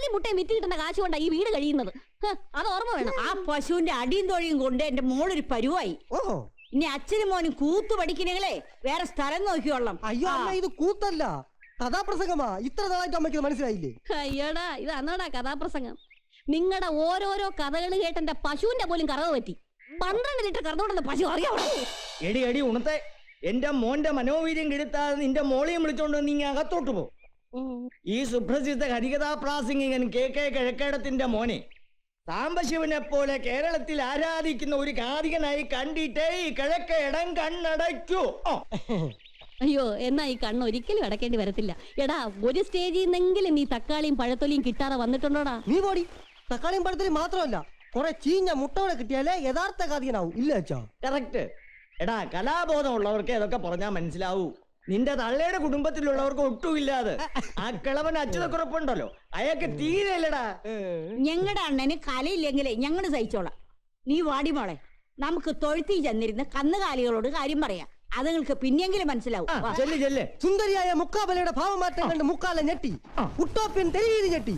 പാലും മുട്ടയും വിറ്റ് കിട്ടുന്ന കാശ് കൊണ്ടാ ഈ വീട് കഴിയുന്നത്. അത് ഓർമ്മ വേണം. ആ പശുവിന്റെ അടിയും തൊഴിയും കൊണ്ട് എന്റെ മോളൊരു പരുവായി. ഓഹോ, ഇനി അച്ഛനും മോനും കൂത്തു പഠിക്കണെങ്കിലേ വേറെ സ്ഥലം നോക്കിയോളാം. അയ്യോ അമ്മ, ഇത് കൂത്തല്ല, കഥാപ്രസംഗമാ. ഇത്ര നാളായിട്ട് അമ്മയ്ക്ക് മനസ്സിലായില്ലേ? അയ്യോടാ, ഇത് അന്നാടാ കഥാപ്രസംഗം. നിങ്ങളുടെ ഓരോരോ കഥകൾ കേട്ടെന്റെ പശുവിന്റെ പോലും കറവ് പറ്റി. 12 ലിറ്റർ കറന്നുകൊണ്ടെന്ന് പശു അറിയാവോ? എടി എടി ഉണത്തെ, എന്റെ മോന്റെ മനോവീര്യം കെടുത്താതെ നിന്റെ മോളെയും വിളിച്ചോണ്ട് നീ അകത്തോട്ട് പോ. ഈ സുപ്രസിദ്ധ ഹരികഥാപ്രാസംഗികൻ KK കിഴക്കേടത്തിന്റെ മോനെ സാംബശിവനെ പോലെ കേരളത്തിൽ ആരാധിക്കുന്ന ഒരു കാതികനായി കണ്ടിട്ടേ ഈ കിഴക്കേടം കണ്ണടയ്ക്കൂ. അയ്യോ, എന്നാ ഈ കണ്ണ് ഒരിക്കലും അടക്കേണ്ടി വരത്തില്ല. എടാ, ഒരു സ്റ്റേജിൽ നിന്നെങ്കിലും നീ തക്കാളിയും പഴത്തൊലിയും കിട്ടാതെ വന്നിട്ടുണ്ടോടാ? നീ പോടി. തക്കാളിയും പഴത്തിലും മാത്രമല്ല, കുറെ ചീഞ്ഞ മുട്ടകളെ കിട്ടിയാലേ യഥാർത്ഥ കാതികനാവും. ഇല്ല അച്ഛാ? കറക്റ്റ്. എടാ, കലാബോധം ഉള്ളവർക്ക് ഇതൊക്കെ പറഞ്ഞാൽ മനസ്സിലാവൂ. നിന്റെ തള്ളയുടെ കുടുംബത്തിലുള്ളവർക്ക് ഒട്ടുമില്ലാതെ. ആ കിളവൻ അച്യുതക്കുറപ്പുണ്ടല്ലോ, അയാൾക്ക് തീരെയില്ലടാ. ഞങ്ങളുടെ അണ്ണന് കലയില്ലെങ്കിലേ ഞങ്ങള് സഹിച്ചോളാം. നീ വാടി മോളെ, നമുക്ക് തൊഴുത്തി ചെന്നിരുന്ന് കന്നുകാലികളോട് കാര്യം പറയാം. അതുങ്ങൾക്ക് പിന്നെങ്കിലും മനസ്സിലാവും. ചെല്ല് ചെല്ല്. സുന്ദരിയായ മുക്കാബലയുടെ ഭാവമാറ്റം കണ്ട് മുക്കാലെ ഞെട്ടി. ഉട്ടോപ്യൻ തെരുവീതി ഞെട്ടി.